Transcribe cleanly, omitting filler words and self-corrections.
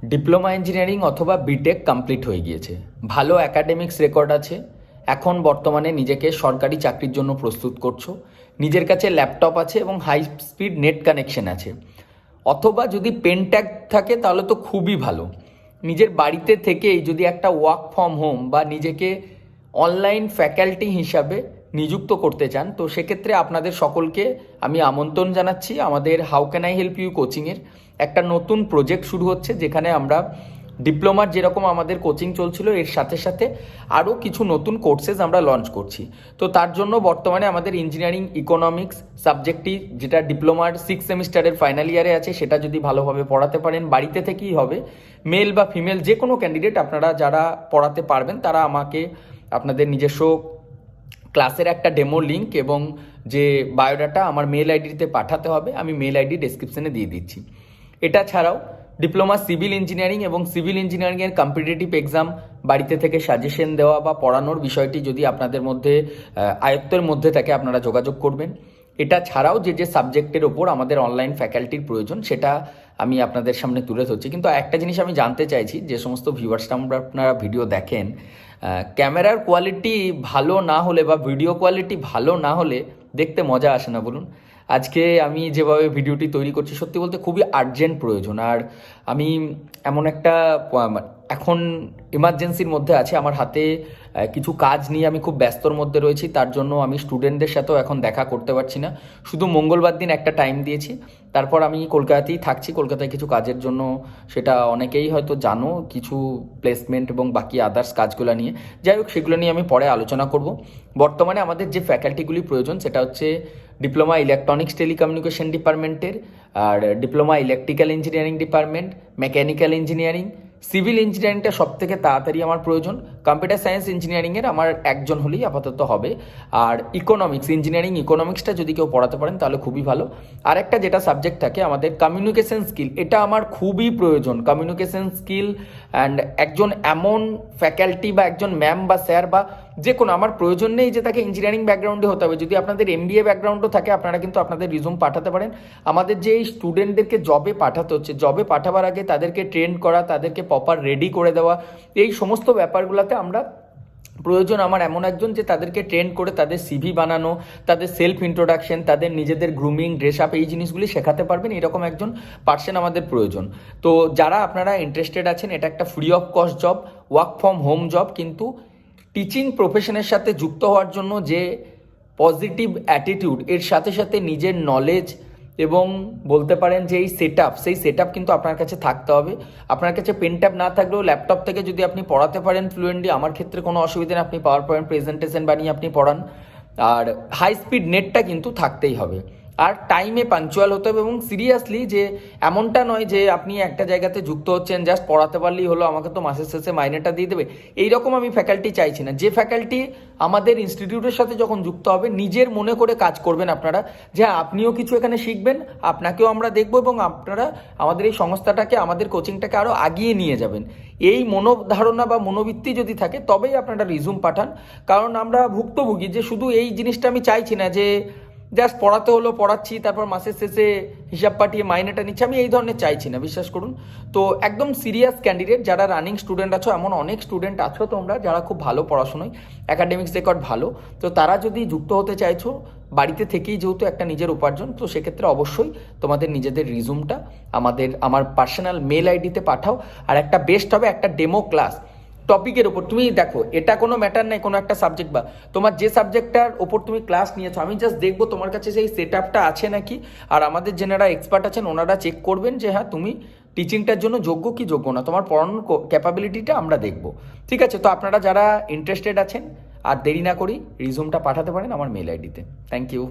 Diploma engineering অথবা B Tech complete হয়ে গিয়েছে, ভালো অ্যাকাডেমিক্স রেকর্ড আছে, এখন বর্তমানে নিজেকে সরকারি চাকরির জন্য প্রস্তুত করছো, নিজের কাছে ল্যাপটপ আছে এবং হাই স্পিড নেট কানেকশন আছে, অথবা যদি পেন ট্যাগ থাকে তাহলে তো খুবই ভালো। নিজের বাড়িতে থেকেই যদি একটা ওয়ার্ক ফ্রম হোম বা নিজেকে অনলাইন ফ্যাকাল্টি হিসাবে নিযুক্ত করতে চান, তো সেক্ষেত্রে আপনাদের সকলকে আমি আমন্ত্রণ জানাচ্ছি। আমাদের how can I help you কোচিংয়ের একটা নতুন প্রজেক্ট শুরু হচ্ছে, যেখানে আমরা ডিপ্লোমার যেরকম আমাদের কোচিং চলছিল এর সাথে সাথে আরও কিছু নতুন কোর্সেস আমরা লঞ্চ করছি। তো তার জন্য বর্তমানে আমাদের ইঞ্জিনিয়ারিং ইকোনমিক্স সাবজেক্টটি, যেটা ডিপ্লোমার 6 সেমিস্টারের ফাইনাল ইয়ারে আছে, সেটা যদি ভালোভাবে পড়াতে পারেন, বাড়িতে থেকেই হবে, মেল বা ফিমেল যে কোনো ক্যান্ডিডেট আপনারা যারা পড়াতে পারবেন তারা আমাকে আপনাদের নিজস্ব ক্লাসের একটা ডেমো লিঙ্ক এবং যে বায়োডাটা আমার মেল আইডিতে পাঠাতে হবে, আমি মেল আইডি ডেসক্রিপশনে দিয়ে দিচ্ছি। এটা ছাড়াও ডিপ্লোমা সিভিল ইঞ্জিনিয়ারিং এবং সিভিল ইঞ্জিনিয়ারিংয়ের কম্পিটিটিভ এক্সাম বাড়িতে থেকে সাজেশন দেওয়া বা পড়ানোর বিষয়টি যদি আপনাদের মধ্যে আয়ত্তের মধ্যে থাকে, আপনারা যোগাযোগ করবেন। এটা ছাড়াও যে যে সাবজেক্টের ওপর আমাদের অনলাইন ফ্যাকাল্টির প্রয়োজন সেটা আমি আপনাদের সামনে তুলে ধরছি। কিন্তু একটা জিনিস আমি জানতে চাইছি, যে সমস্ত ভিউয়ার্সরা আপনারা ভিডিও দেখেন, ক্যামেরার কোয়ালিটি ভালো না হলে বা ভিডিও কোয়ালিটি ভালো না হলে দেখতে মজা আসে না, বলুন। আজকে আমি যেভাবে ভিডিওটি তৈরি করছি, সত্যি বলতে খুবই আর্জেন্ট প্রয়োজন। আর আমি এমন একটা এখন ইমার্জেন্সির মধ্যে আছে, আমার হাতে কিছু কাজ নিয়ে আমি খুব ব্যস্তর মধ্যে রয়েছি, তার জন্য আমি স্টুডেন্টদের সাথেও এখন দেখা করতে পারছি না। শুধু মঙ্গলবার দিন একটা টাইম দিয়েছি, তারপর আমি কলকাতাতেই থাকছি, কলকাতায় কিছু কাজের জন্য। সেটা অনেকেই হয়তো জানো, কিছু প্লেসমেন্ট এবং বাকি আদার্স কাজগুলো নিয়ে। যাই হোক, সেগুলো নিয়ে আমি পরে আলোচনা করব। বর্তমানে আমাদের যে ফ্যাকাল্টিগুলি প্রয়োজন সেটা হচ্ছে ডিপ্লোমা ইলেকট্রনিক্স টেলিকমিউনিকেশন ডিপার্টমেন্টের, আর diploma electrical engineering department, mechanical engineering, civil ইঞ্জিনিয়ারিংটা সব থেকে তাড়াতাড়ি আমার প্রয়োজন, কম্পিউটার সায়েন্স ইঞ্জিনিয়ারিংয়ের আমার একজন হলেই আপাতত হবে, আর ইকোনমিক্স ইঞ্জিনিয়ারিং ইকোনমিক্সটা যদি কেউ পড়াতে পারেন তাহলে খুবই ভালো। আর একটা যেটা সাবজেক্ট থাকে আমাদের কমিউনিকেশন স্কিল, এটা আমার খুবই প্রয়োজন। কমিউনিকেশন স্কিল অ্যান্ড একজন এমন ফ্যাকাল্টি বা একজন ম্যাম বা স্যার বা যে কোনো, আমার প্রয়োজন নেই যে তাকে ইঞ্জিনিয়ারিং ব্যাকগ্রাউন্ডে হতে হবে। যদি আপনাদের MBA ব্যাকগ্রাউন্ডও থাকে, আপনারা কিন্তু আপনাদের রিজুম পাঠাতে পারেন। আমাদের যে এই স্টুডেন্টদেরকে জবে পাঠাতে হচ্ছে, জবে পাঠাবার আগে তাদেরকে ট্রেন করা, তাদেরকে প্রপার রেডি করে দেওয়া, এই সমস্ত ব্যাপারগুলোতে আমরা প্রয়োজন আমার এমন একজন যে তাদেরকে ট্রেন করে তাদের CV বানানো, তাদের সেলফ ইন্ট্রোডাকশন, তাদের নিজেদের গ্রুমিং, ড্রেস আপ, এই জিনিসগুলি শেখাতে পারবেন, এরকম একজন পার্সন আমাদের প্রয়োজন। তো যারা আপনারা ইন্টারেস্টেড আছেন, এটা একটা free of cost job, work from home job, কিন্তু টিচিং প্রফেশনের সাথে যুক্ত হওয়ার জন্য যে পজিটিভ অ্যাটিটিউড, এর সাথে সাথে নিজের নলেজ এবং বলতে পারেন যে এই সেই সেট আপ কিন্তু আপনার কাছে থাকতে হবে। আপনার কাছে পেন ট্যাব না থাকলেও ল্যাপটপ থেকে যদি আপনি পড়াতে পারেন ফ্লুয়েন্টলি, আমার ক্ষেত্রে কোনো অসুবিধা নেই, আপনি পাওয়ার পয়েন্ট প্রেজেন্টেশন বানিয়ে আপনি পড়ান। আর হাই স্পিড নেটটা কিন্তু থাকতেই হবে, আর টাইমে পাঞ্চুয়াল হতে হবে। এবং সিরিয়াসলি, যে এমনটা নয় যে আপনি একটা জায়গাতে যুক্ত হচ্ছেন জাস্ট পড়াতে পারলেই হলো, আমাকে তো মাসের শেষে মাইনেটা দিয়ে দেবে, এইরকম আমি ফ্যাকাল্টি চাইছি না। যে ফ্যাকাল্টি আমাদের ইনস্টিটিউটের সাথে যখন যুক্ত হবে, নিজের মনে করে কাজ করবেন আপনারা, যে আপনিও কিছু এখানে শিখবেন, আপনাকেও আমরা দেখবো, এবং আপনারা আমাদের এই সংস্থাটাকে, আমাদের কোচিংটাকে আরও আগিয়ে নিয়ে যাবেন। এই মনোধারণা বা মনোবৃত্তি যদি থাকে, তবেই আপনারা রিজুম পাঠান। কারণ আমরা ভুক্তভোগী, যে শুধু এই জিনিসটা আমি চাইছি না যে জাস্ট পড়াতে হলো, পড়াচ্ছি, তারপর মাসের শেষে হিসাব পাঠিয়ে মাইনেটা নিচ্ছি, আমি এই ধরনের চাইছি না, বিশ্বাস করুন। তো একদম সিরিয়াস ক্যান্ডিডেট যারা রানিং স্টুডেন্ট আছো, এমন অনেক স্টুডেন্ট আছো তোমরা যারা খুব ভালো পড়াশোনায়, একাডেমিক্স রেকর্ড ভালো, তো তারা যদি যুক্ত হতে চাইছো বাড়িতে থেকেই, যেহেতু একটা নিজের উপার্জন, তো সেক্ষেত্রে অবশ্যই তোমাদের নিজেদের রিজুমটা আমার পার্সোনাল মেল আইডিতে পাঠাও। আর একটা বেস্ট হবে একটা ডেমো ক্লাস টপিকের ওপর। তুমি দেখো, এটা কোনো ম্যাটার নাই কোনো একটা সাবজেক্ট, বা তোমার যে সাবজেক্টটার ওপর তুমি ক্লাস নিয়েছো, আমি জাস্ট দেখবো তোমার কাছে সেই সেট আপটা আছে নাকি। আর আমাদের যারা এক্সপার্ট আছেন ওনারা চেক করবেন যে হ্যাঁ তুমি টিচিংটার জন্য যোগ্য কি যোগ্য না, তোমার পড়ানোর ক্যাপাবিলিটিটা আমরা দেখবো। ঠিক আছে, তো আপনারা যারা ইন্টারেস্টেড আছেন আর দেরি না করি রিজুমটা পাঠাতে পারেন আমার মেল আইডিতে। Thank you.